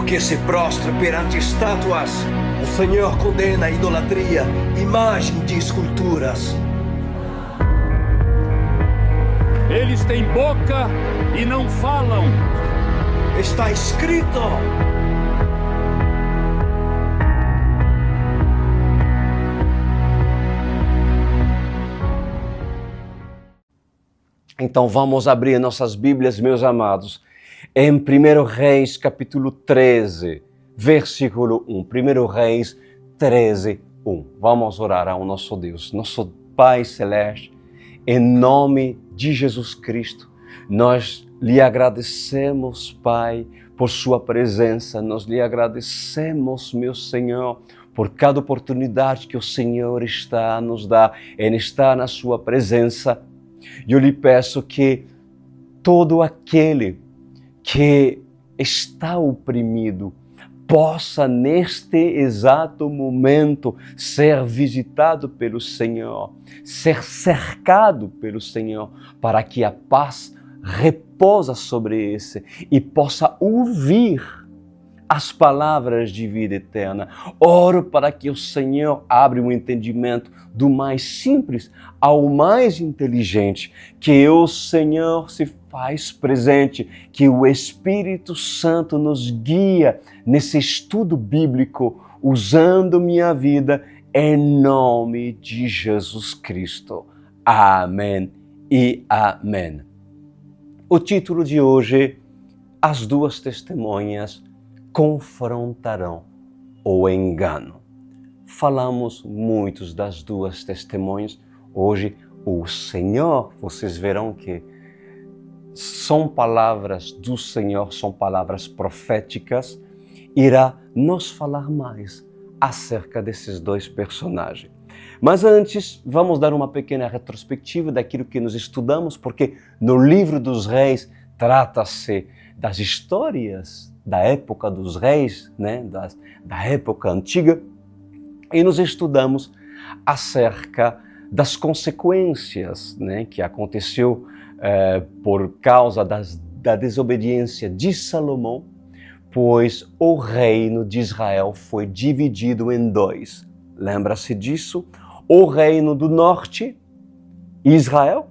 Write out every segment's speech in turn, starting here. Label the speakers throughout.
Speaker 1: que se prostra perante estátuas. O Senhor condena a idolatria, imagem de esculturas.
Speaker 2: Eles têm boca e não falam.
Speaker 1: Está escrito.
Speaker 3: Então vamos abrir nossas Bíblias, meus amados, em 1 Reis, capítulo 13, versículo 1. 1 Reis 13, 1. Vamos orar ao nosso Deus, nosso Pai Celeste, em nome de Jesus Cristo. Nós lhe agradecemos, Pai, por sua presença. Nós lhe agradecemos, meu Senhor, por cada oportunidade que o Senhor está a nos dar em estar na sua presença. Eu lhe peço que todo aquele que está oprimido possa, neste exato momento, ser visitado pelo Senhor, ser cercado pelo Senhor, para que a paz repousa sobre esse e possa ouvir as palavras de vida eterna. Oro para que o Senhor abra o entendimento do mais simples ao mais inteligente, que o Senhor se faz presente, que o Espírito Santo nos guia nesse estudo bíblico, usando minha vida em nome de Jesus Cristo. Amém e amém. O título de hoje, As Duas Testemunhas confrontarão o engano. Falamos muitos das duas testemunhas. Hoje, o Senhor, vocês verão que são palavras do Senhor, são palavras proféticas, irá nos falar mais acerca desses dois personagens. Mas antes, vamos dar uma pequena retrospectiva daquilo que nós estudamos, porque no livro dos Reis trata-se das histórias da época dos reis, né? da época antiga, e nós estudamos acerca das consequências, né? que aconteceu por causa da desobediência de Salomão, pois o reino de Israel foi dividido em dois. Lembra-se disso? O reino do norte, Israel,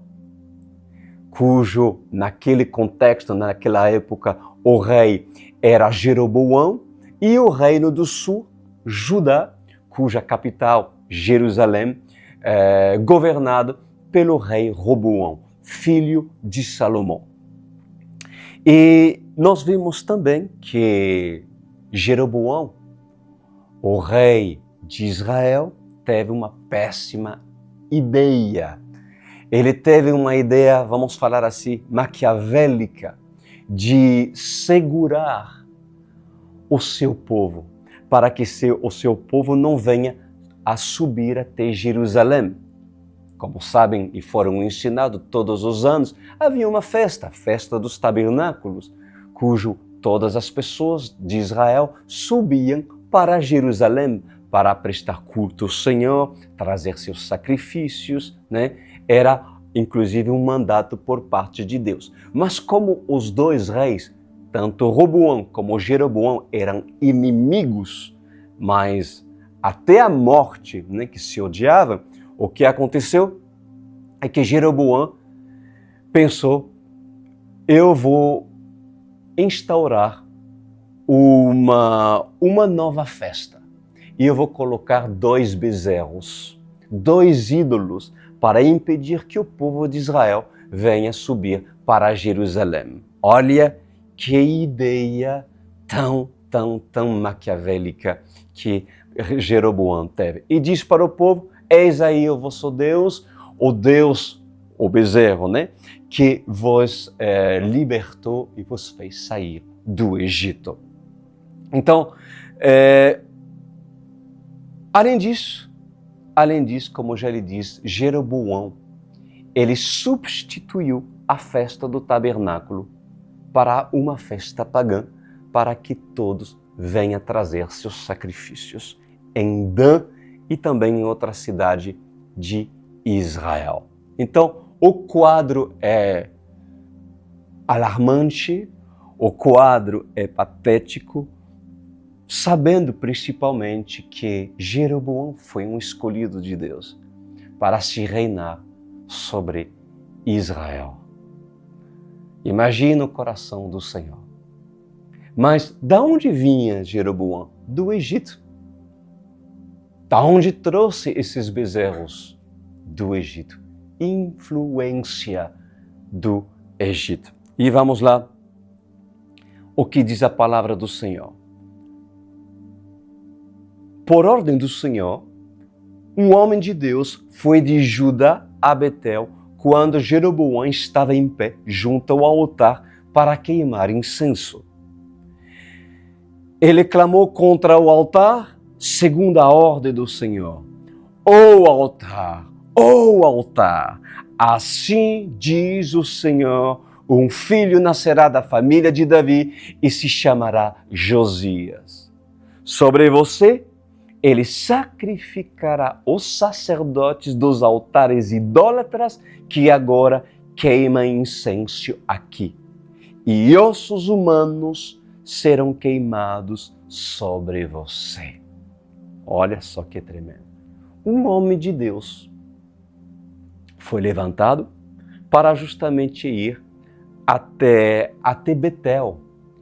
Speaker 3: cujo naquele contexto, naquela época, o rei era Jeroboão, e o reino do sul, Judá, cuja capital, Jerusalém, governado pelo rei Roboão, filho de Salomão. E nós vimos também que Jeroboão, o rei de Israel, teve uma péssima ideia. Ele teve uma ideia, vamos falar assim, maquiavélica, de segurar o seu povo, para que o seu povo não venha a subir até Jerusalém. Como sabem e foram ensinados todos os anos, havia uma festa, a festa dos tabernáculos, cujo todas as pessoas de Israel subiam para Jerusalém para prestar culto ao Senhor, trazer seus sacrifícios, né? Era inclusive um mandato por parte de Deus. Mas como os dois reis, tanto Roboão como Jeroboão, eram inimigos, mas até a morte, né, que se odiavam, o que aconteceu é que Jeroboão pensou: eu vou instaurar uma nova festa e eu vou colocar dois bezerros, dois ídolos, para impedir que o povo de Israel venha subir para Jerusalém. Olha que ideia tão maquiavélica que Jeroboão teve. E diz para o povo: eis aí o vosso Deus, o bezerro, né? Que vos libertou e vos fez sair do Egito. Então, além disso, como já lhe disse, Jeroboão, ele substituiu a festa do tabernáculo para uma festa pagã, para que todos venham trazer seus sacrifícios em Dan e também em outra cidade de Israel. Então, o quadro é alarmante, o quadro é patético, sabendo principalmente que Jeroboão foi um escolhido de Deus para se reinar sobre Israel. Imagina o coração do Senhor. Mas de onde vinha Jeroboão? Do Egito. Da onde trouxe esses bezerros? Do Egito. Influência do Egito. E vamos lá. O que diz a palavra do Senhor? Por ordem do Senhor, um homem de Deus foi de Judá a Betel quando Jeroboão estava em pé junto ao altar para queimar incenso. Ele clamou contra o altar, segundo a ordem do Senhor. Ó altar, assim diz o Senhor, um filho nascerá da família de Davi e se chamará Josias. Sobre você, ele sacrificará os sacerdotes dos altares idólatras que agora queimam incenso aqui. E ossos humanos serão queimados sobre você. Olha só que tremendo. Um homem de Deus foi levantado para justamente ir até Betel.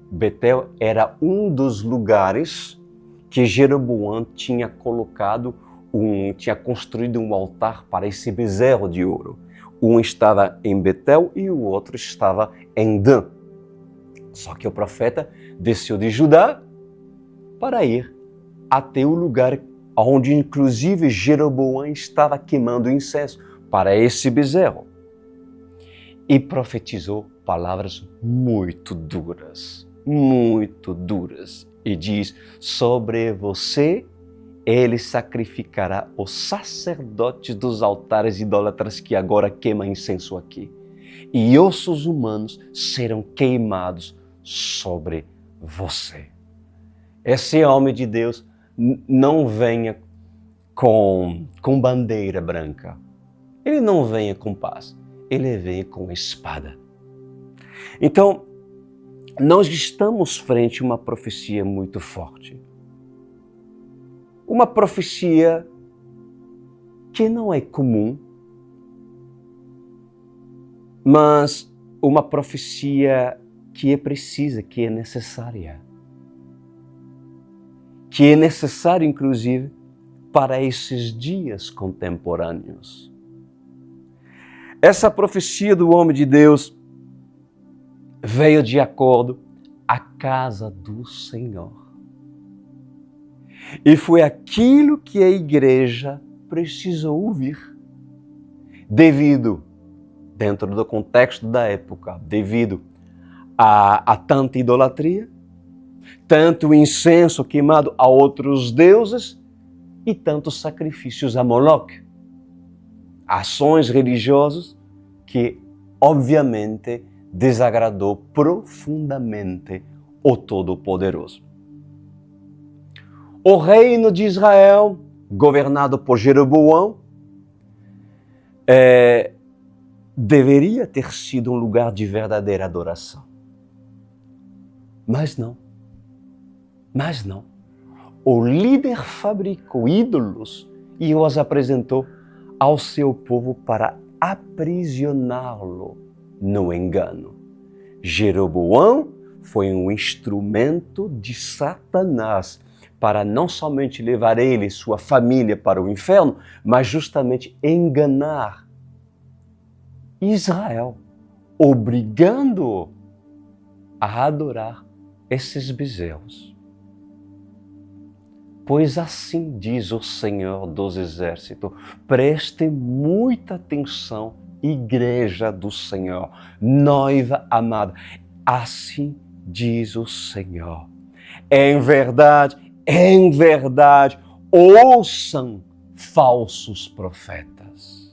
Speaker 3: Betel era um dos lugares que Jeroboão tinha construído um altar para esse bezerro de ouro. Um estava em Betel e o outro estava em Dan. Só que o profeta desceu de Judá para ir até o lugar onde inclusive Jeroboão estava queimando incenso para esse bezerro. E profetizou palavras muito duras. E diz, sobre você ele sacrificará os sacerdotes dos altares idólatras que agora queimam incenso aqui. E ossos humanos serão queimados sobre você. Esse homem de Deus não venha com bandeira branca. Ele não venha com paz. Ele vem com espada. Então, nós estamos frente a uma profecia muito forte. Uma profecia que não é comum, mas uma profecia que é precisa, que é necessária. Que é necessária, inclusive, para esses dias contemporâneos. Essa profecia do homem de Deus veio de acordo à casa do Senhor. E foi aquilo que a igreja precisou ouvir. Dentro do contexto da época, devido a tanta idolatria, tanto incenso queimado a outros deuses e tantos sacrifícios a Moloque. Ações religiosas que, obviamente, desagradou profundamente o Todo-Poderoso. O reino de Israel, governado por Jeroboão, deveria ter sido um lugar de verdadeira adoração. Mas não. O líder fabricou ídolos e os apresentou ao seu povo para aprisioná-lo no engano. Jeroboão foi um instrumento de Satanás para não somente levar ele e sua família para o inferno, mas justamente enganar Israel, obrigando-o a adorar esses bezerros. Pois assim diz o Senhor dos Exércitos, preste muita atenção, igreja do Senhor, noiva amada, assim diz o Senhor. Em verdade, ouçam falsos profetas.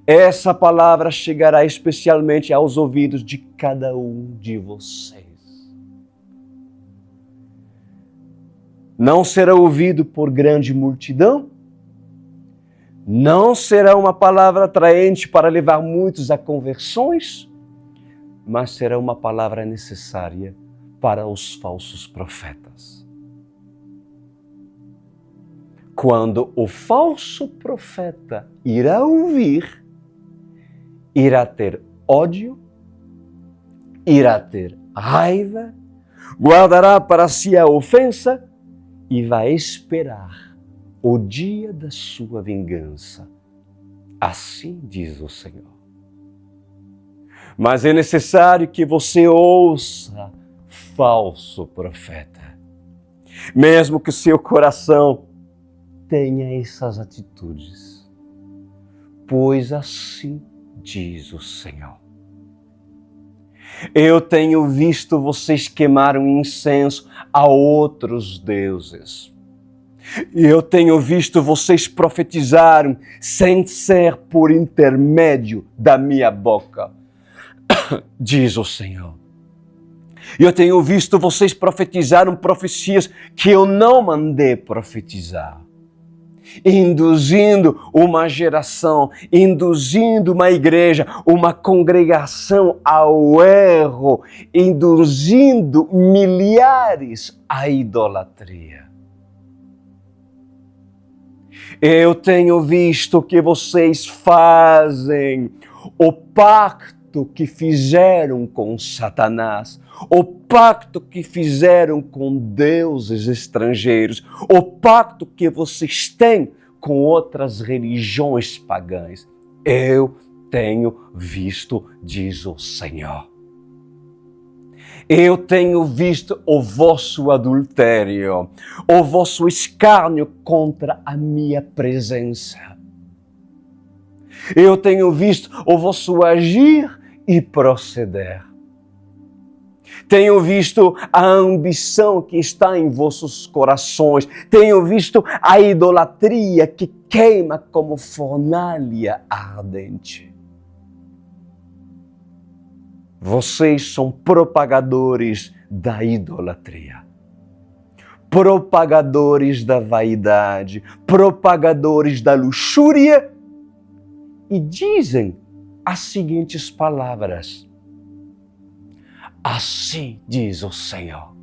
Speaker 3: Essa palavra chegará especialmente aos ouvidos de cada um de vocês. Não será ouvido por grande multidão, não será uma palavra atraente para levar muitos a conversões, mas será uma palavra necessária para os falsos profetas. quando o falso profeta irá ouvir, irá ter ódio, irá ter raiva, guardará para si a ofensa e vai esperar o dia da sua vingança. Assim diz o Senhor. Mas é necessário que você ouça falso profeta. Mesmo que o seu coração tenha essas atitudes. Pois assim diz o Senhor. Eu tenho visto vocês queimar um incenso a outros deuses. Eu tenho visto vocês profetizarem sem ser por intermédio da minha boca, diz o Senhor. Eu tenho visto vocês profetizarem profecias que eu não mandei profetizar, induzindo uma geração, induzindo uma igreja, uma congregação ao erro, induzindo milhares à idolatria. Eu tenho visto que vocês fazem o pacto que fizeram com Satanás, o pacto que fizeram com deuses estrangeiros, o pacto que vocês têm com outras religiões pagãs. Eu tenho visto, diz o Senhor. Eu tenho visto o vosso adultério, o vosso escárnio contra a minha presença. Eu tenho visto o vosso agir e proceder. Tenho visto a ambição que está em vossos corações. Tenho visto a idolatria que queima como fornalha ardente. Vocês são propagadores da idolatria, propagadores da vaidade, propagadores da luxúria e dizem as seguintes palavras: assim diz o Senhor.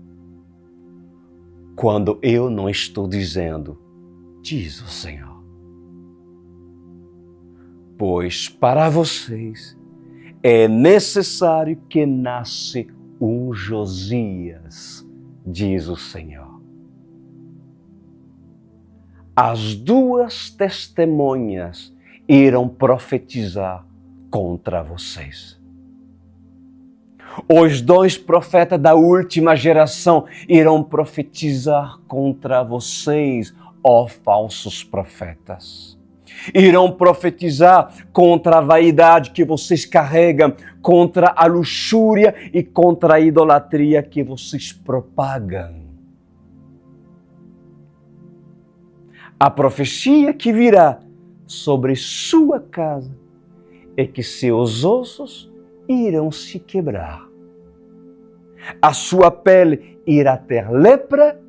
Speaker 3: Quando eu não estou dizendo, diz o Senhor. Pois para vocês é necessário que nasça um Josias, diz o Senhor. As duas testemunhas irão profetizar contra vocês. Os dois profetas da última geração irão profetizar contra vocês, ó falsos profetas. Irão profetizar contra a vaidade que vocês carregam, contra a luxúria e contra a idolatria que vocês propagam. A profecia que virá sobre sua casa é que seus ossos irão se quebrar. A sua pele irá ter lepra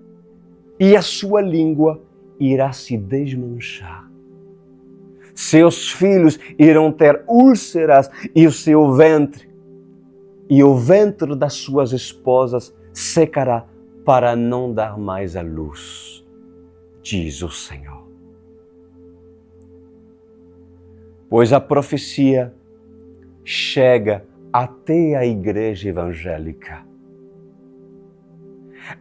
Speaker 3: e a sua língua irá se desmanchar. Seus filhos irão ter úlceras e o seu ventre, e o ventre das suas esposas secará para não dar mais à luz, diz o Senhor. Pois a profecia chega até a igreja evangélica.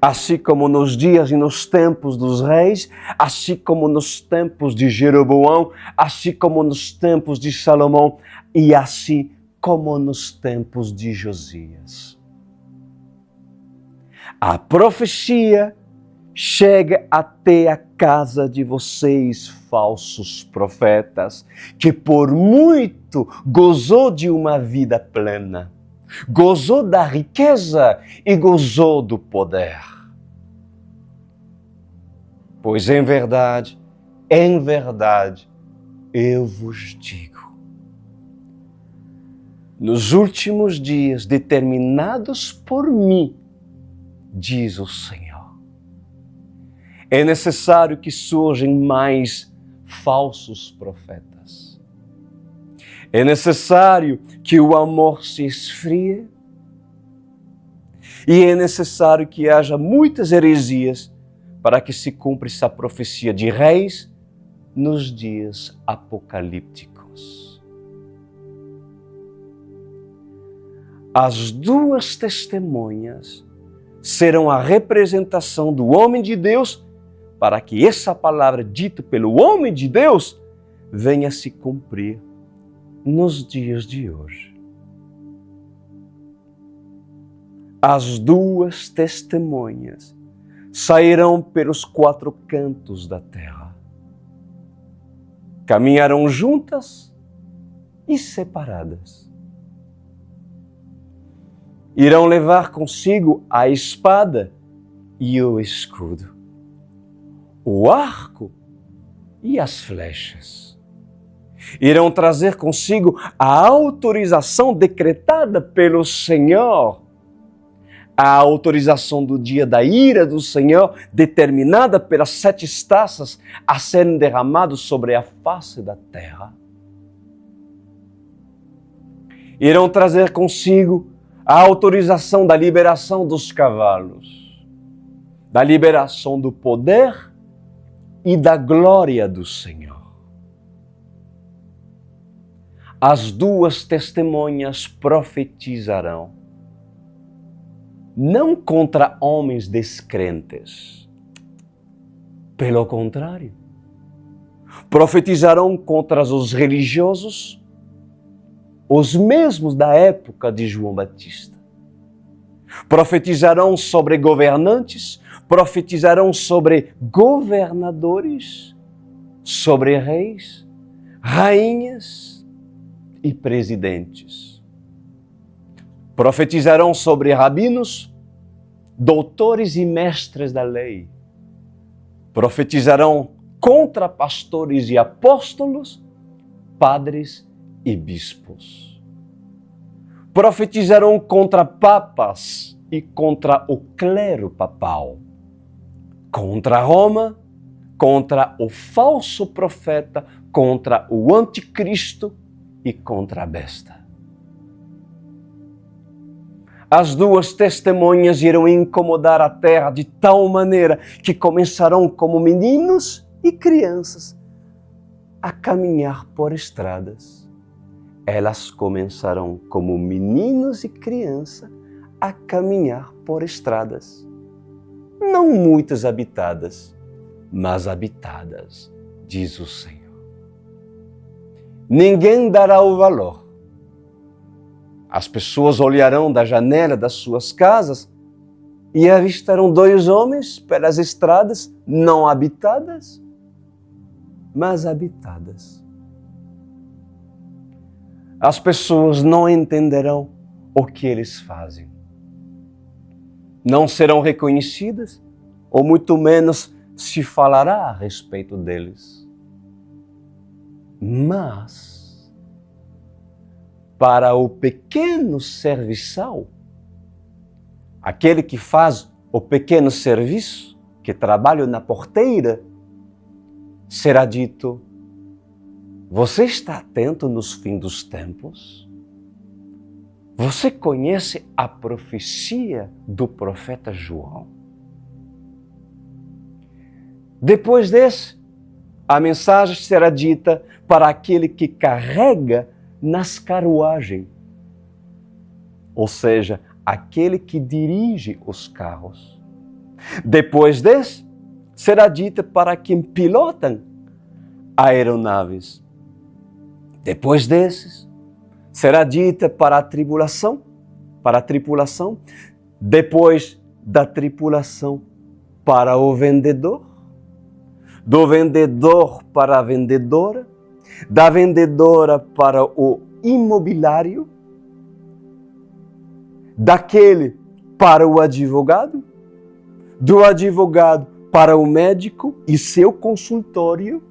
Speaker 3: Assim como nos dias e nos tempos dos reis, assim como nos tempos de Jeroboão, assim como nos tempos de Salomão e assim como nos tempos de Josias. A profecia chega até a casa de vocês, falsos profetas, que por muito gozou de uma vida plena, gozou da riqueza e gozou do poder. Pois em verdade, eu vos digo, nos últimos dias determinados por mim, diz o Senhor, é necessário que surjam mais falsos profetas. É necessário que o amor se esfrie e é necessário que haja muitas heresias para que se cumpra essa profecia de reis nos dias apocalípticos. As duas testemunhas serão a representação do homem de Deus para que essa palavra dita pelo homem de Deus venha a se cumprir nos dias de hoje. As duas testemunhas sairão pelos quatro cantos da terra. Caminharão juntas e separadas. Irão levar consigo a espada e o escudo, o arco e as flechas. Irão trazer consigo a autorização decretada pelo Senhor, a autorização do dia da ira do Senhor, determinada pelas 7 taças a serem derramadas sobre a face da terra. Irão trazer consigo a autorização da liberação dos cavalos, da liberação do poder e da glória do Senhor. As duas testemunhas profetizarão, não contra homens descrentes. Pelo contrário, profetizarão contra os religiosos, os mesmos da época de João Batista. Profetizarão sobre governantes, profetizarão sobre governadores, sobre reis, rainhas e presidentes. Profetizarão sobre rabinos, doutores e mestres da lei. Profetizarão contra pastores e apóstolos, padres e bispos. Profetizarão contra papas e contra o clero papal, contra Roma, contra o falso profeta, contra o anticristo e contra a besta. As duas testemunhas irão incomodar a terra de tal maneira que começarão como meninos e crianças a caminhar por estradas. Elas começarão como meninos e crianças a caminhar por estradas, não muitas habitadas, mas habitadas, diz o Senhor. Ninguém dará o valor. As pessoas olharão da janela das suas casas e avistarão 2 homens pelas estradas não habitadas, mas habitadas. As pessoas não entenderão o que eles fazem. Não serão reconhecidas, ou muito menos se falará a respeito deles. Mas, para o pequeno serviçal, aquele que faz o pequeno serviço, que trabalha na porteira, será dito: você está atento nos fins dos tempos? Você conhece a profecia do profeta João? Depois desse, a mensagem será dita para aquele que carrega nas carruagens, ou seja, aquele que dirige os carros. Depois desse, será dita para quem pilota aeronaves. Depois desses, será dita para a tripulação. Depois da tripulação, para o vendedor. Do vendedor para a vendedora. Da vendedora para o imobiliário. Daquele para o advogado. Do advogado para o médico e seu consultório.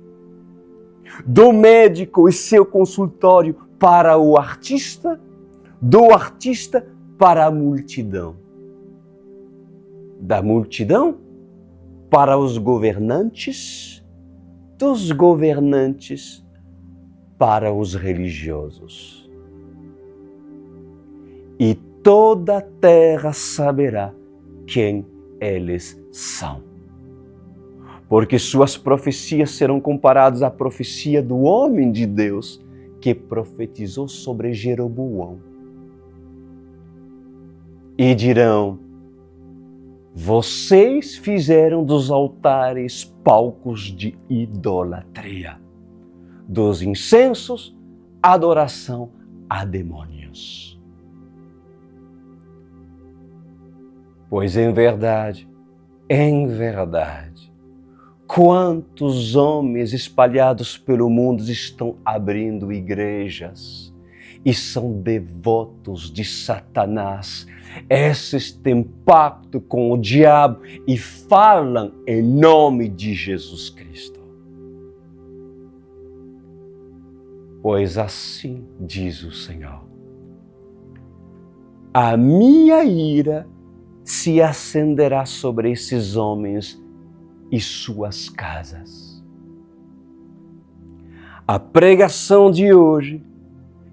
Speaker 3: Do médico e seu consultório para o artista, do artista para a multidão. Da multidão para os governantes, dos governantes para os religiosos. E toda a terra saberá quem eles são. porque suas profecias serão comparadas à profecia do homem de Deus que profetizou sobre Jeroboão. E dirão: vocês fizeram dos altares palcos de idolatria, dos incensos, adoração a demônios. Pois em verdade, quantos homens espalhados pelo mundo estão abrindo igrejas e são devotos de Satanás. Esses têm pacto com o diabo e falam em nome de Jesus Cristo. Pois assim diz o Senhor: a minha ira se acenderá sobre esses homens e suas casas. A pregação de hoje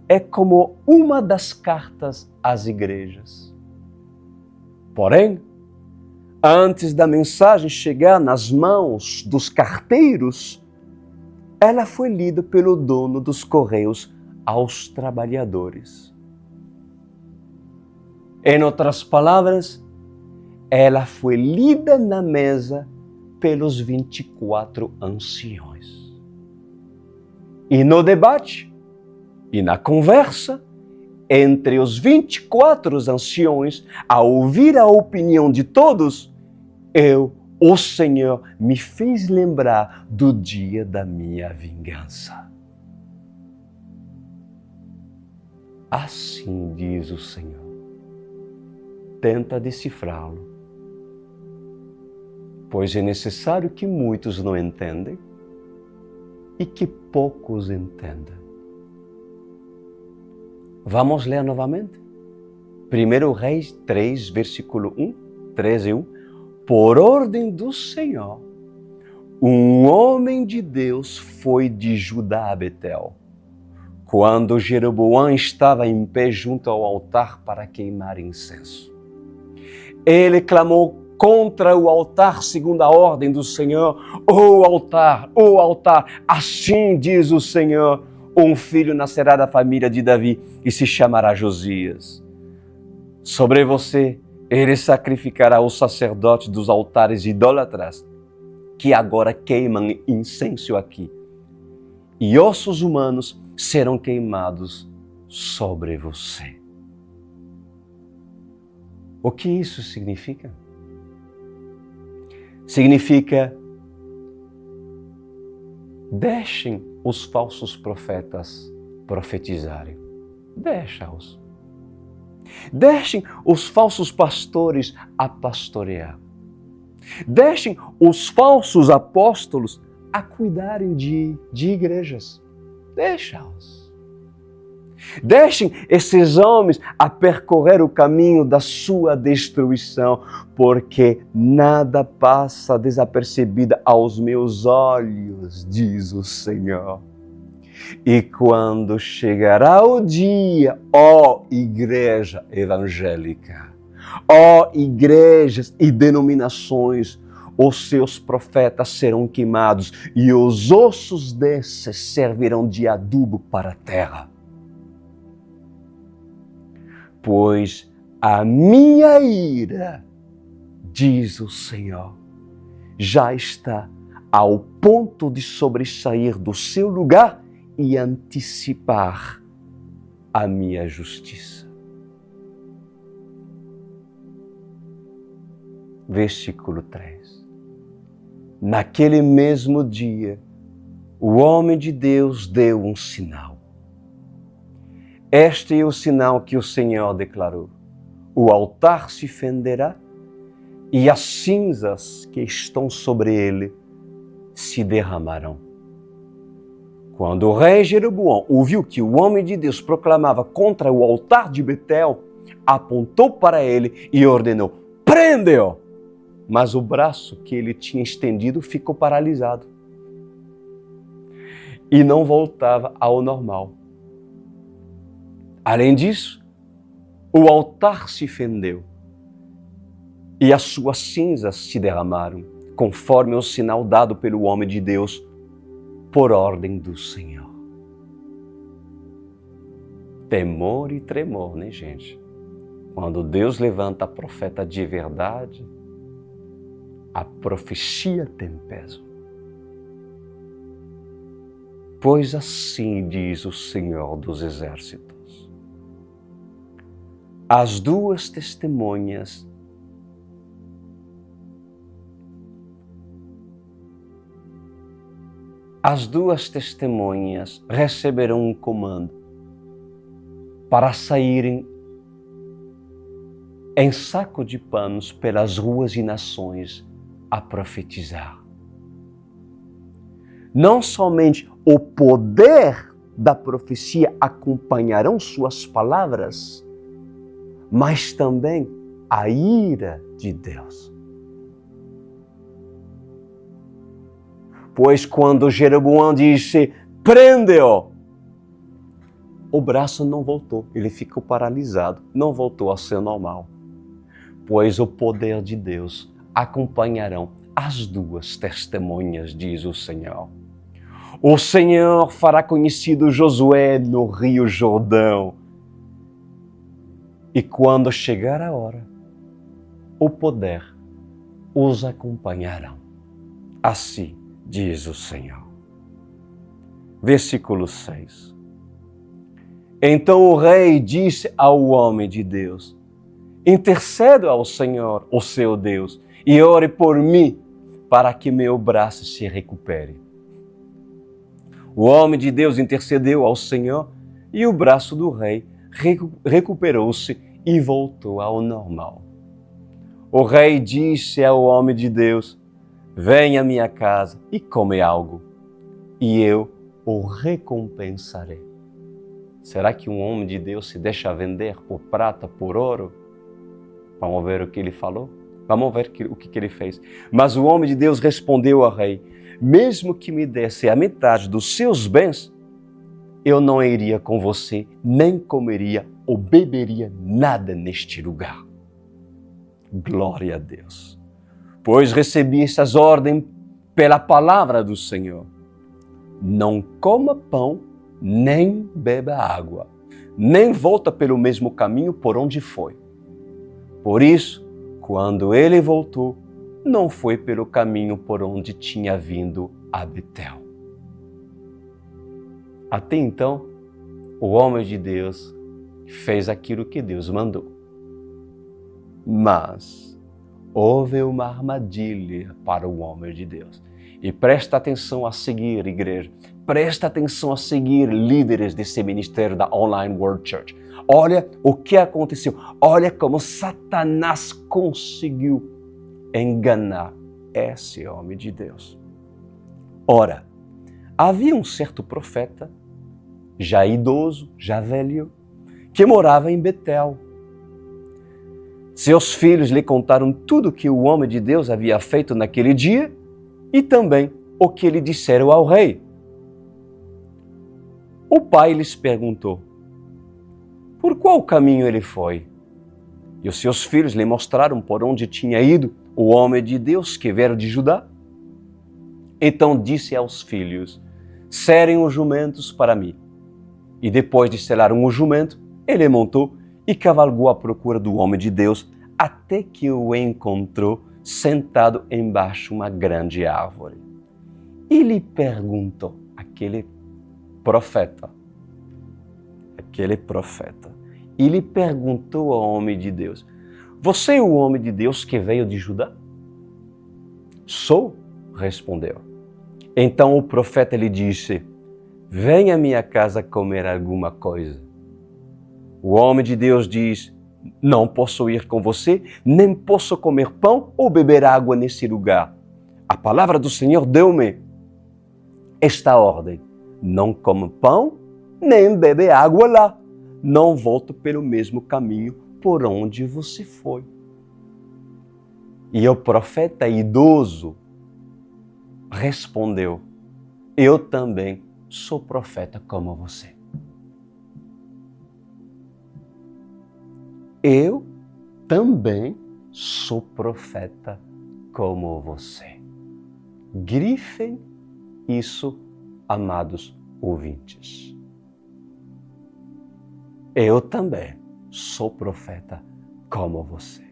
Speaker 3: é como uma das cartas às igrejas. Porém, antes da mensagem chegar nas mãos dos carteiros, ela foi lida pelo dono dos correios aos trabalhadores. Em outras palavras, ela foi lida na mesa pelos 24 anciões. E no debate e na conversa entre os 24 anciões, ao ouvir a opinião de todos, o Senhor, me fez lembrar do dia da minha vingança. Assim diz o Senhor. Tenta decifrá-lo, pois é necessário que muitos não entendem e que poucos entendam. Vamos ler novamente? 1 Reis 3, versículo 13 e 1. Por ordem do Senhor, um homem de Deus foi de Judá a Betel, quando Jeroboão estava em pé junto ao altar para queimar incenso. Ele clamou contra o altar segundo a ordem do Senhor: ó altar, assim diz o Senhor, um filho nascerá da família de Davi e se chamará Josias. Sobre você, ele sacrificará os sacerdotes dos altares idólatras que agora queimam incenso aqui, e ossos humanos serão queimados sobre você. O que isso significa? Significa: deixem os falsos profetas profetizarem. Deixa-os. Deixem os falsos pastores a pastorear. Deixem os falsos apóstolos a cuidarem de igrejas. Deixa-os. Deixem esses homens a percorrer o caminho da sua destruição, porque nada passa desapercebido aos meus olhos, diz o Senhor. E quando chegará o dia, ó igreja evangélica, ó igrejas e denominações, os seus profetas serão queimados e os ossos desses servirão de adubo para a terra. Pois a minha ira, diz o Senhor, já está ao ponto de sobressair do seu lugar e antecipar a minha justiça. Versículo 3. Naquele mesmo dia, o homem de Deus deu um sinal. Este é o sinal que o Senhor declarou: o altar se fenderá e as cinzas que estão sobre ele se derramarão. Quando o rei Jeroboão ouviu que o homem de Deus proclamava contra o altar de Betel, apontou para ele e ordenou: prende-o! Mas o braço que ele tinha estendido ficou paralisado e não voltava ao normal. Além disso, o altar se fendeu e as suas cinzas se derramaram. conforme o sinal dado pelo homem de Deus, por ordem do Senhor. Temor e tremor, né, gente? Quando Deus levanta profeta de verdade, a profecia tem peso. Pois assim diz o Senhor dos Exércitos: as duas testemunhas receberão um comando para saírem em saco de panos pelas ruas e nações a profetizar. Não somente o poder da profecia acompanharão suas palavras, mas também a ira de Deus. Pois quando Jeroboão disse, prende-o, o braço não voltou, ele ficou paralisado, não voltou a ser normal. Pois o poder de Deus acompanharão as duas testemunhas, diz o Senhor. O Senhor fará conhecido Josué no Rio Jordão. E quando chegar a hora, o poder os acompanhará. Assim diz o Senhor. Versículo 6. Então o rei disse ao homem de Deus, interceda ao Senhor, o seu Deus, e ore por mim, para que meu braço se recupere. O homem de Deus intercedeu ao Senhor e o braço do rei recuperou-se e voltou ao normal. O rei disse ao homem de Deus, venha à minha casa e come algo, e eu o recompensarei. Será que um homem de Deus se deixa vender por prata, por ouro? Vamos ver o que ele falou? Vamos ver o que ele fez. Mas o homem de Deus respondeu ao rei, mesmo que me desse a metade dos seus bens, eu não iria com você, nem comeria ou beberia nada neste lugar. Glória a Deus. Pois recebi essas ordens pela palavra do Senhor. Não coma pão, nem beba água, nem volta pelo mesmo caminho por onde foi. Por isso, quando ele voltou, não foi pelo caminho por onde tinha vindo a Betel. Até então, o homem de Deus fez aquilo que Deus mandou. Mas houve uma armadilha para o homem de Deus. E presta atenção a seguir, igreja. Presta atenção a seguir, líderes desse ministério da Online World Church. Olha o que aconteceu. Olha como Satanás conseguiu enganar esse homem de Deus. Ora, havia um certo profeta, já idoso, já velho, que morava em Betel. Seus filhos lhe contaram tudo o que o homem de Deus havia feito naquele dia e também o que lhe disseram ao rei. O pai lhes perguntou, por qual caminho ele foi? E os seus filhos lhe mostraram por onde tinha ido o homem de Deus que veio de Judá. Então disse aos filhos, selem os jumentos para mim. E depois de selar um jumento, ele montou e cavalgou à procura do homem de Deus, até que o encontrou sentado embaixo de uma grande árvore. E lhe perguntou, aquele profeta, e lhe perguntou ao homem de Deus, você é o homem de Deus que veio de Judá? Sou, respondeu. Então o profeta lhe disse, venha à minha casa comer alguma coisa. O homem de Deus diz, não posso ir com você, nem posso comer pão ou beber água nesse lugar. A palavra do Senhor deu-me esta ordem, não come pão, nem bebe água lá. Não volto pelo mesmo caminho por onde você foi. E o profeta idoso respondeu, eu também sou profeta como você. Eu também sou profeta como você. Grifem isso, amados ouvintes. Eu também sou profeta como você.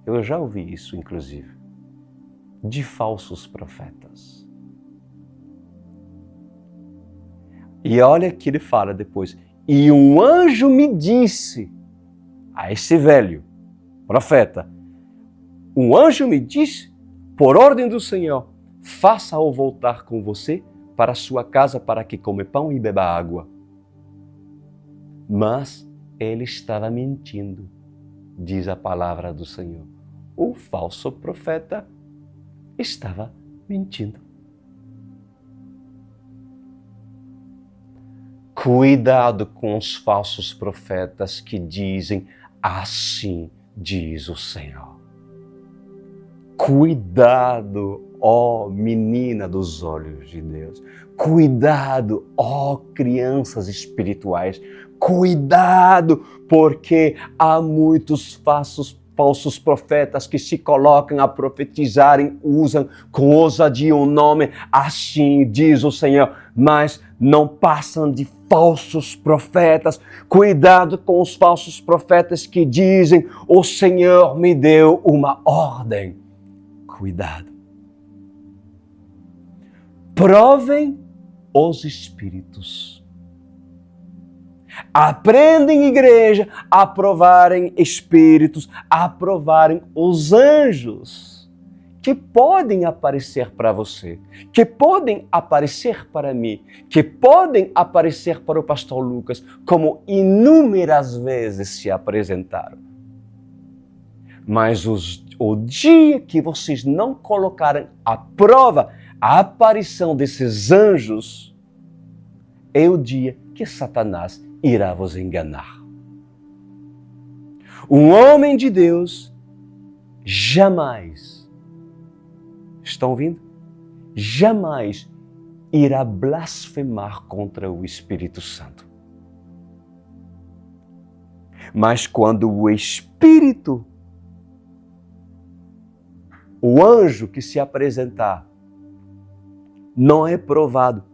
Speaker 3: Eu já ouvi isso, inclusive, de falsos profetas. E olha que ele fala depois. E um anjo me disse, a esse velho profeta, um anjo me disse, por ordem do Senhor, faça-o voltar com você para a sua casa para que coma pão e beba água. Mas ele estava mentindo, diz a palavra do Senhor. O falso profeta estava mentindo. Cuidado com os falsos profetas que dizem, assim diz o Senhor. Cuidado, ó menina dos olhos de Deus. Cuidado, ó crianças espirituais. Cuidado, porque há muitos falsos profetas que se colocam a profetizarem, usam com ousadia o nome, assim diz o Senhor, mas não passam de falsos profetas. Cuidado com os falsos profetas que dizem, o Senhor me deu uma ordem. Cuidado. Provem os espíritos. Aprendem, igreja, a provarem espíritos, a provarem os anjos que podem aparecer para você, que podem aparecer para mim, que podem aparecer para o pastor Lucas, como inúmeras vezes se apresentaram. Mas o dia que vocês não colocarem à prova a aparição desses anjos, é o dia que Satanás irá vos enganar. Um homem de Deus jamais, estão ouvindo? Jamais irá blasfemar contra o Espírito Santo. Mas quando o Espírito, o anjo que se apresentar, não é provado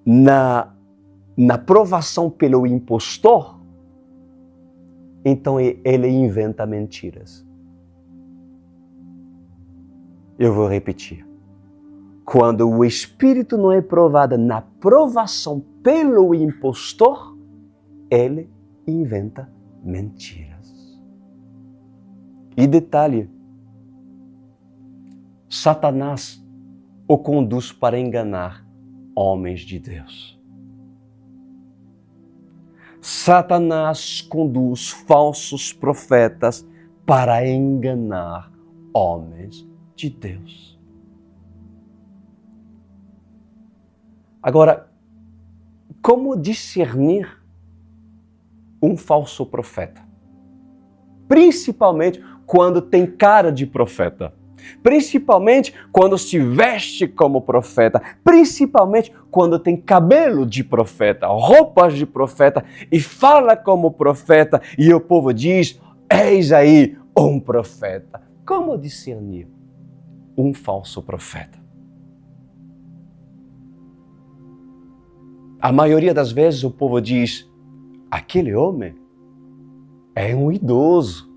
Speaker 3: na provação pelo impostor, então ele inventa mentiras. Eu vou repetir. Quando o Espírito não é provado na provação pelo impostor, ele inventa mentiras. E detalhe, Satanás o conduz para enganar homens de Deus. Satanás conduz falsos profetas para enganar homens de Deus. Agora, como discernir um falso profeta? Principalmente quando tem cara de profeta. Principalmente quando se veste como profeta, principalmente quando tem cabelo de profeta, roupas de profeta e fala como profeta e o povo diz, eis aí um profeta. Como discernir um falso profeta? A maioria das vezes o povo diz, aquele homem é um idoso.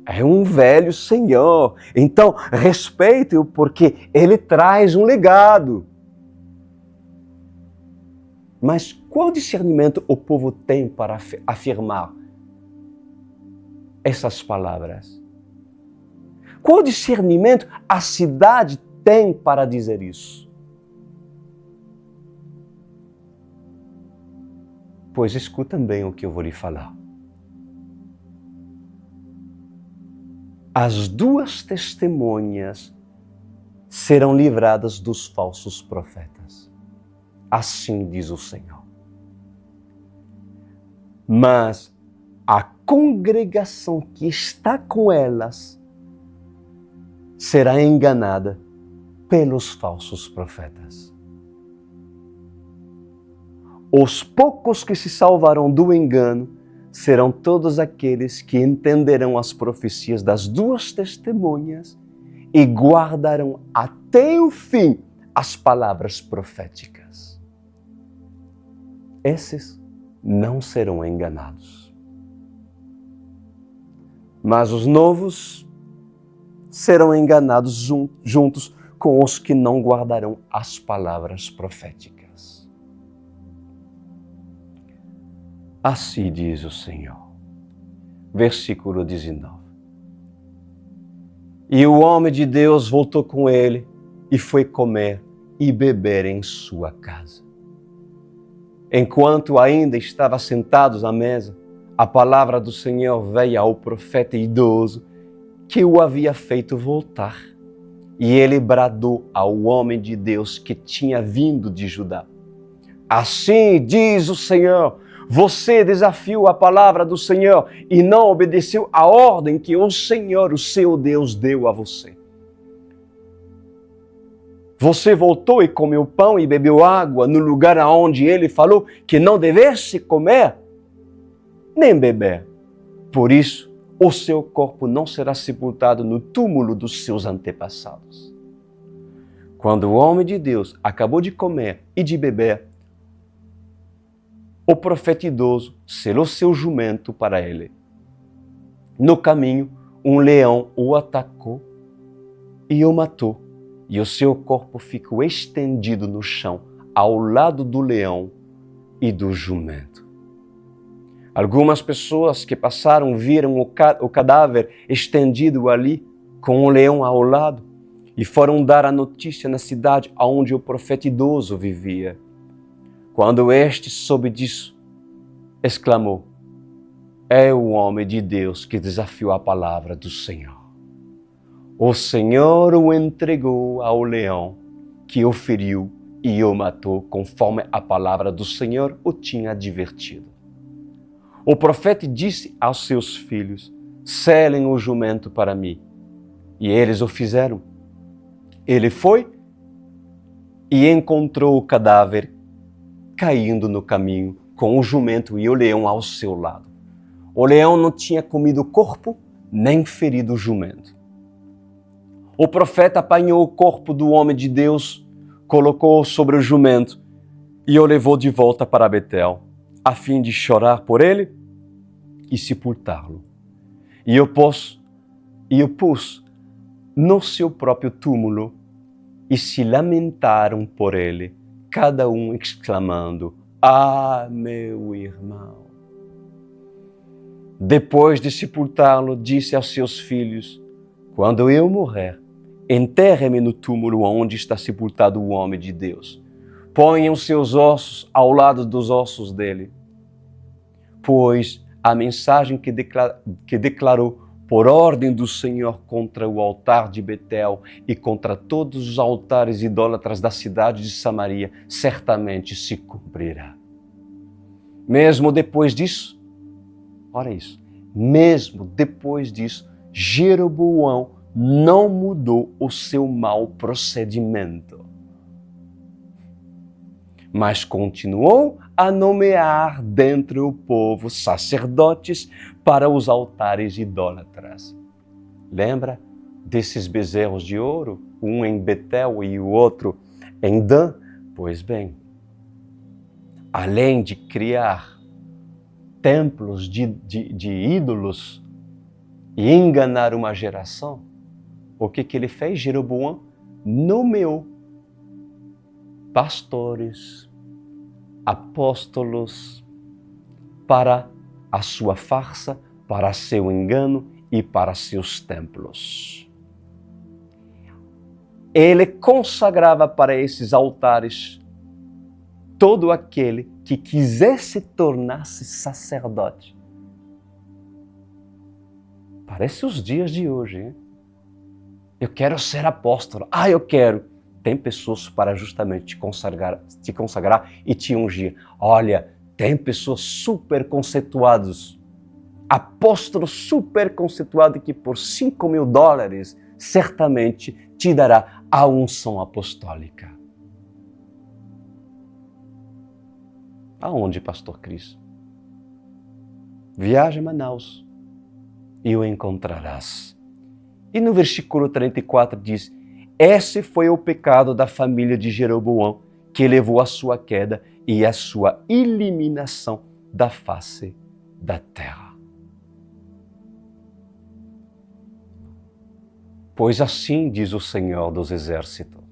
Speaker 3: É um velho senhor, então respeite-o porque ele traz um legado. Mas qual discernimento o povo tem para afirmar essas palavras? Qual discernimento a cidade tem para dizer isso? Pois escutem bem o que eu vou lhe falar. As duas testemunhas serão livradas dos falsos profetas. Assim diz o Senhor. Mas a congregação que está com elas será enganada pelos falsos profetas. Os poucos que se salvarão do engano serão todos aqueles que entenderão as profecias das duas testemunhas e guardarão até o fim as palavras proféticas. Esses não serão enganados. Mas os novos serão enganados juntos com os que não guardarão as palavras proféticas. Assim diz o Senhor. Versículo 19. E o homem de Deus voltou com ele e foi comer e beber em sua casa. Enquanto ainda estavam sentados à mesa, a palavra do Senhor veio ao profeta idoso que o havia feito voltar. E ele bradou ao homem de Deus que tinha vindo de Judá. Assim diz o Senhor, você desafiou a palavra do Senhor e não obedeceu a ordem que o Senhor, o seu Deus, deu a você. Você voltou e comeu pão e bebeu água no lugar onde ele falou que não devesse comer nem beber. Por isso, o seu corpo não será sepultado no túmulo dos seus antepassados. Quando o homem de Deus acabou de comer e de beber, o profeta idoso selou seu jumento para ele. No caminho, um leão o atacou e o matou, e o seu corpo ficou estendido no chão, ao lado do leão e do jumento. Algumas pessoas que passaram viram o cadáver estendido ali, com o leão ao lado, e foram dar a notícia na cidade onde o profeta idoso vivia. Quando este soube disso, exclamou: é o homem de Deus que desafiou a palavra do Senhor. O Senhor o entregou ao leão, que o feriu e o matou, conforme a palavra do Senhor o tinha advertido. O profeta disse aos seus filhos: selem o jumento para mim. E eles o fizeram. Ele foi e encontrou o cadáver caindo no caminho, com o jumento e o leão ao seu lado. O leão não tinha comido o corpo, nem ferido o jumento. O profeta apanhou o corpo do homem de Deus, colocou-o sobre o jumento e o levou de volta para Betel, a fim de chorar por ele e sepultá-lo. E o pôs no seu próprio túmulo e se lamentaram por ele, cada um exclamando: ah, meu irmão. Depois de sepultá-lo, disse aos seus filhos: quando eu morrer, enterre-me no túmulo onde está sepultado o homem de Deus. Ponham seus ossos ao lado dos ossos dele. Pois a mensagem que declarou por ordem do Senhor contra o altar de Betel e contra todos os altares idólatras da cidade de Samaria certamente se cumprirá. Mesmo depois disso, olha isso, mesmo depois disso, Jeroboão não mudou o seu mau procedimento, mas continuou a nomear dentre o povo sacerdotes para os altares idólatras. Lembra desses bezerros de ouro? Um em Betel e o outro em Dan? Pois bem, além de criar templos de ídolos e enganar uma geração, o que ele fez? Jeroboão nomeou pastores, apóstolos para a sua farsa, para seu engano e para seus templos. Ele consagrava para esses altares todo aquele que quisesse tornar-se sacerdote. Parece os dias de hoje, hein? Eu quero ser apóstolo. Ah, eu quero. Tem pessoas para justamente te consagrar e te ungir. Olha, tem pessoas super conceituadas, apóstolos super conceituados que por $5.000 certamente te dará a unção apostólica. Aonde, pastor Cris? Viaja a Manaus e o encontrarás. E no versículo 34 diz: esse foi o pecado da família de Jeroboão que levou à sua queda e à sua eliminação da face da terra. Pois assim diz o Senhor dos Exércitos: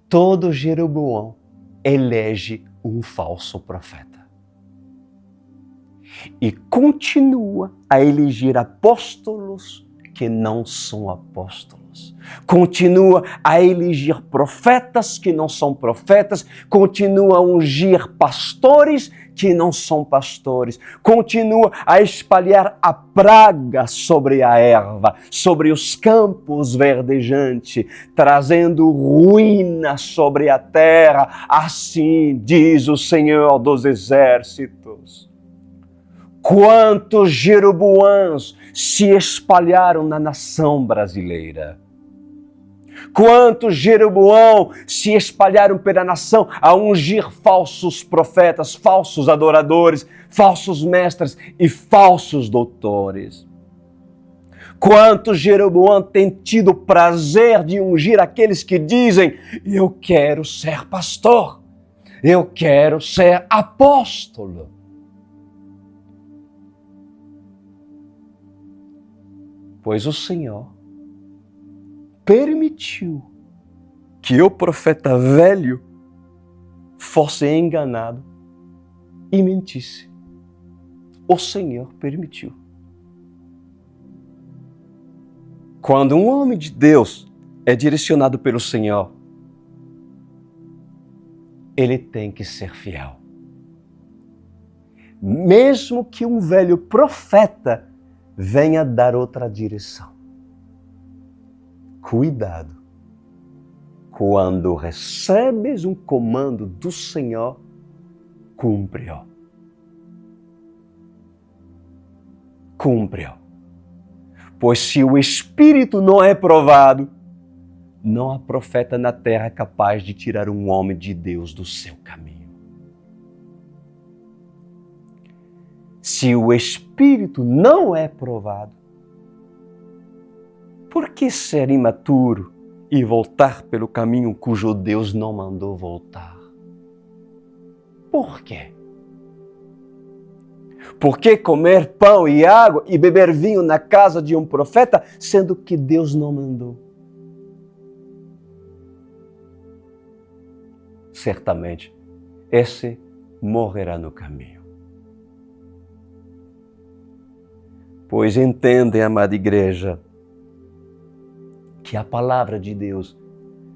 Speaker 3: todo Jeroboão elege um falso profeta e continua a eleger apóstolos que não são apóstolos. Continua a eleger profetas que não são profetas, continua a ungir pastores que não são pastores, continua a espalhar a praga sobre a erva, sobre os campos verdejantes, trazendo ruína sobre a terra. Assim diz o Senhor dos Exércitos. Quantos Jeroboãs se espalharam na nação brasileira? Quantos Jeroboão se espalharam pela nação a ungir falsos profetas, falsos adoradores, falsos mestres e falsos doutores? Quantos Jeroboão têm tido o prazer de ungir aqueles que dizem: eu quero ser pastor, eu quero ser apóstolo? Pois o Senhor permitiu que o profeta velho fosse enganado e mentisse. O Senhor permitiu. Quando um homem de Deus é direcionado pelo Senhor, ele tem que ser fiel. Mesmo que um velho profeta venha dar outra direção. Cuidado. Quando recebes um comando do Senhor, cumpre-o. Cumpre-o. Pois se o Espírito não é provado, não há profeta na terra capaz de tirar um homem de Deus do seu caminho. Se o Espírito não é provado, por que ser imaturo e voltar pelo caminho cujo Deus não mandou voltar? Por quê? Por que comer pão e água e beber vinho na casa de um profeta, sendo que Deus não mandou? Certamente, esse morrerá no caminho. Pois entendem, amada igreja, que a palavra de Deus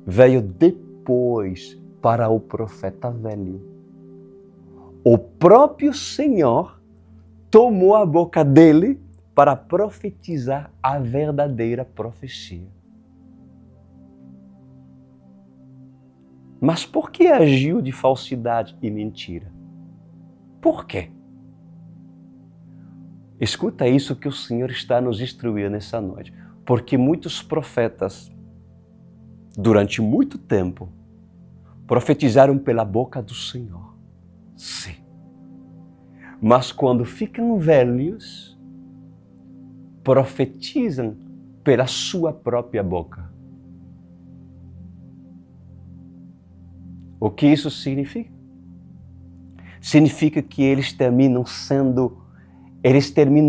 Speaker 3: veio depois para o profeta velho. O próprio Senhor tomou a boca dele para profetizar a verdadeira profecia. Mas por que agiu de falsidade e mentira? Por quê? Escuta isso que o Senhor está nos instruindo nessa noite. Porque muitos profetas, durante muito tempo, profetizaram pela boca do Senhor. Sim. Mas quando ficam velhos, profetizam pela sua própria boca. O que isso significa? Significa que eles terminam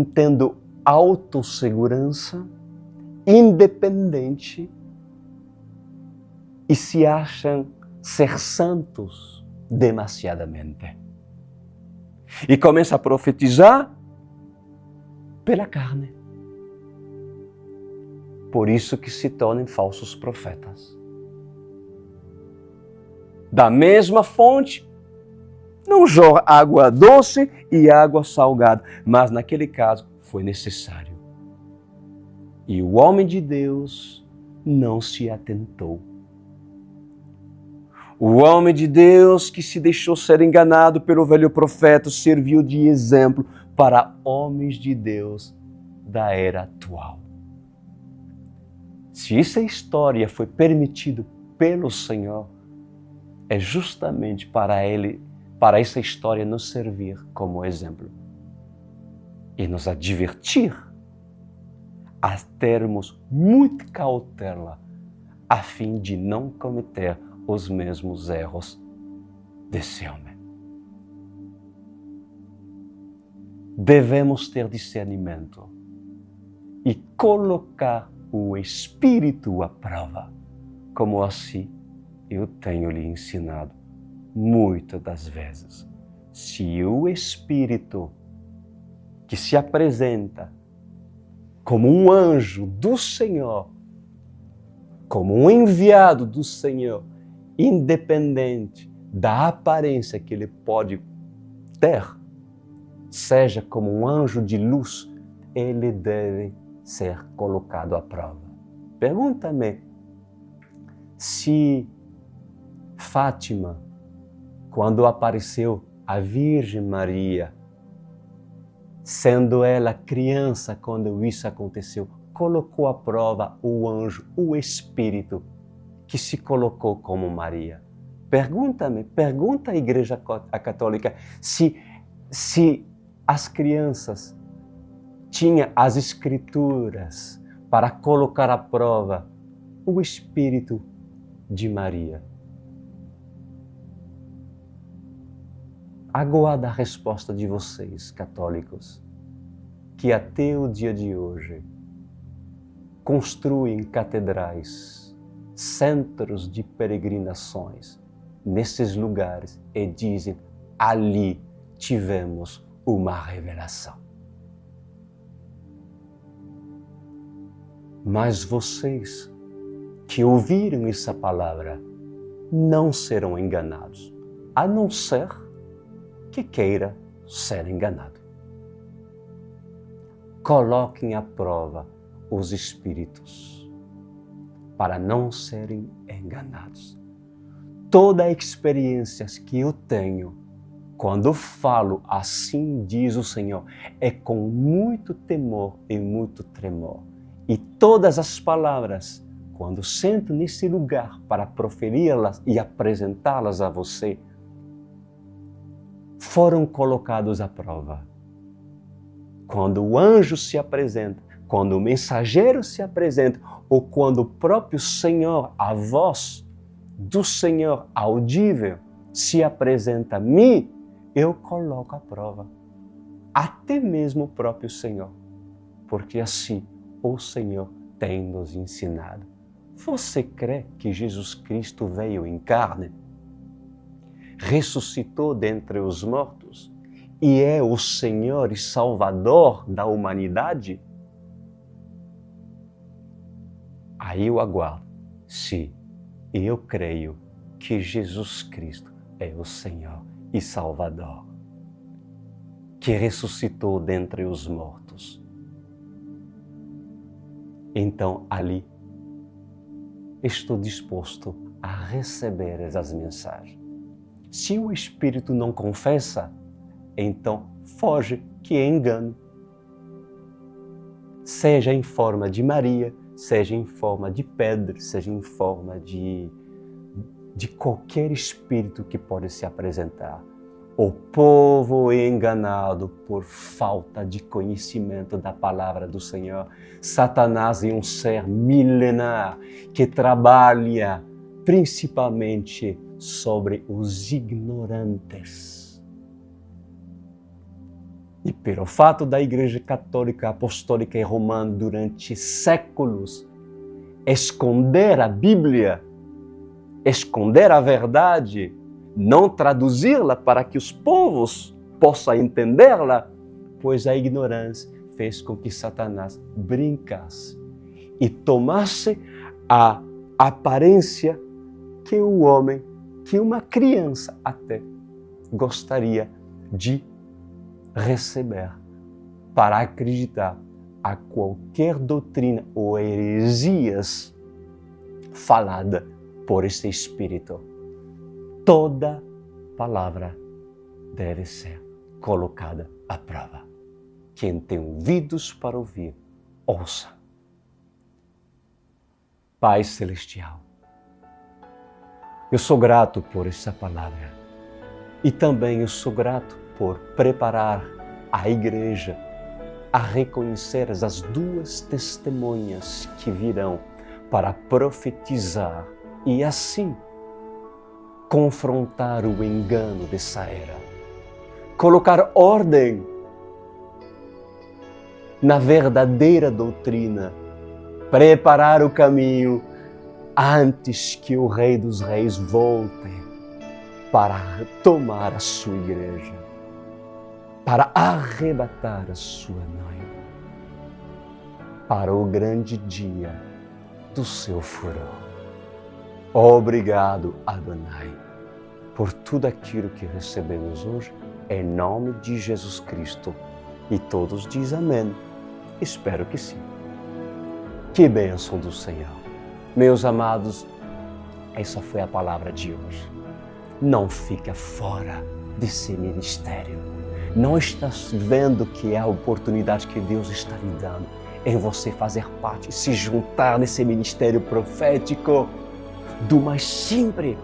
Speaker 3: tendo autossegurança, independente, e se acham ser santos demasiadamente. E começa a profetizar pela carne. Por isso que se tornam falsos profetas. Da mesma fonte, não jorra água doce e água salgada, mas naquele caso foi necessário. E o homem de Deus não se atentou. O homem de Deus que se deixou ser enganado pelo velho profeta serviu de exemplo para homens de Deus da era atual. Se essa história foi permitida pelo Senhor, é justamente para essa história nos servir como exemplo e nos advertir a termos muita cautela a fim de não cometer os mesmos erros desse homem. Devemos ter discernimento e colocar o Espírito à prova, como assim eu tenho lhe ensinado muitas das vezes. Se o Espírito que se apresenta como um anjo do Senhor, como um enviado do Senhor, independente da aparência que ele pode ter, seja como um anjo de luz, ele deve ser colocado à prova. Pergunta-me se Fátima, quando apareceu a Virgem Maria, sendo ela criança quando isso aconteceu, colocou à prova o anjo, o Espírito, que se colocou como Maria. Pergunta-me, pergunta à Igreja Católica se as crianças tinham as Escrituras para colocar à prova o Espírito de Maria. Aguardo a resposta de vocês, católicos, que até o dia de hoje construem catedrais, centros de peregrinações nesses lugares e dizem: ali tivemos uma revelação. Mas vocês que ouviram essa palavra não serão enganados, a não ser que queira ser enganado. Coloquem à prova os espíritos para não serem enganados. Toda a experiência que eu tenho, quando falo assim diz o Senhor, é com muito temor e muito tremor. E todas as palavras, quando sento nesse lugar para proferi-las e apresentá-las a você, foram colocados à prova. Quando o anjo se apresenta, quando o mensageiro se apresenta, ou quando o próprio Senhor, a voz do Senhor audível, se apresenta a mim, eu coloco à prova. Até mesmo o próprio Senhor. Porque assim o Senhor tem nos ensinado. Você crê que Jesus Cristo veio em carne? Ressuscitou dentre os mortos e é o Senhor e Salvador da humanidade? Aí eu aguardo. Sim, eu creio que Jesus Cristo é o Senhor e Salvador, que ressuscitou dentre os mortos. Então ali estou disposto a receber essas mensagens. Se o Espírito não confessa, então foge, que é engano. Seja em forma de Maria, seja em forma de pedra, seja em forma de qualquer espírito que pode se apresentar. O povo é enganado por falta de conhecimento da palavra do Senhor. Satanás é um ser milenar que trabalha principalmente sobre os ignorantes. E pelo fato da Igreja Católica, Apostólica e Romana durante séculos esconder a Bíblia, esconder a verdade, não traduzi-la para que os povos possam entendê-la, pois a ignorância fez com que Satanás brincasse e tomasse a aparência que o homem, que uma criança até gostaria de receber, para acreditar a qualquer doutrina ou heresias falada por esse Espírito. Toda palavra deve ser colocada à prova. Quem tem ouvidos para ouvir, ouça. Pai Celestial, eu sou grato por essa palavra e também eu sou grato por preparar a igreja a reconhecer as duas testemunhas que virão para profetizar e assim confrontar o engano dessa era, colocar ordem na verdadeira doutrina, preparar o caminho antes que o Rei dos Reis volte para tomar a sua igreja, para arrebatar a sua noiva, para o grande dia do seu furor. Obrigado, Adonai, por tudo aquilo que recebemos hoje, em nome de Jesus Cristo. E todos dizem amém. Espero que sim. Que bênção do Senhor. Meus amados, essa foi a palavra de hoje. Não fica fora desse ministério. Não estás vendo que é a oportunidade que Deus está lhe dando em você fazer parte, se juntar nesse ministério profético, do mais simples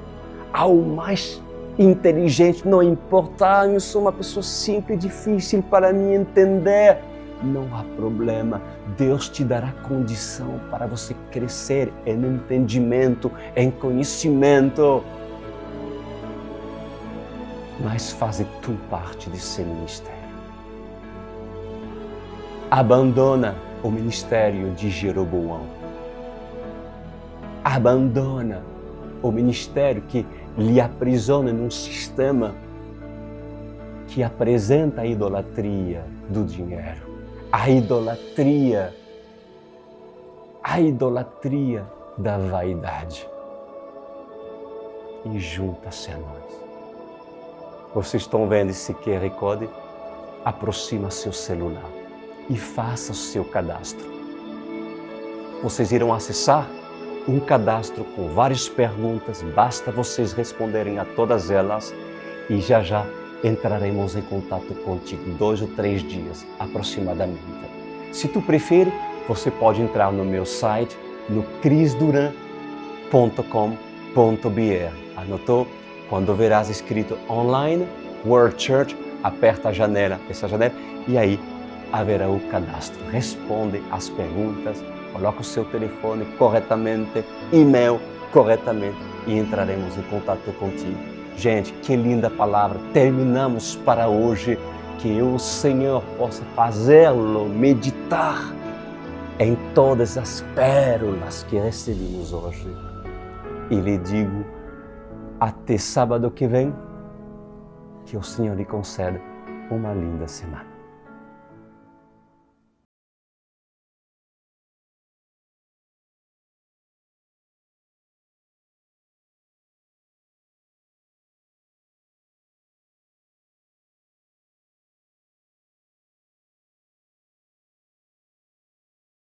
Speaker 3: ao mais inteligente. Não importa, eu sou uma pessoa simples, difícil para me entender. Não há problema, Deus te dará condição para você crescer em entendimento, em conhecimento. Mas faze tu parte desse ministério. Abandona o ministério de Jeroboão. Abandona o ministério que lhe aprisiona num sistema que apresenta a idolatria do dinheiro, a idolatria da vaidade. E junta-se a nós. Vocês estão vendo esse QR Code? Aproxima seu celular e faça o seu cadastro. Vocês irão acessar um cadastro com várias perguntas, basta vocês responderem a todas elas e já entraremos em contato contigo 2 ou 3 dias aproximadamente. Se tu preferir, você pode entrar no meu site, no crisduran.com.br. Anotou? Quando verás escrito online, World Church, aperta essa janela e aí haverá o cadastro. Responde as perguntas, coloca o seu telefone corretamente, e-mail corretamente e entraremos em contato contigo. Gente, que linda palavra. Terminamos para hoje. Que o Senhor possa fazê-lo meditar em todas as pérolas que recebemos hoje. E lhe digo, até sábado que vem, que o Senhor lhe conceda uma linda semana.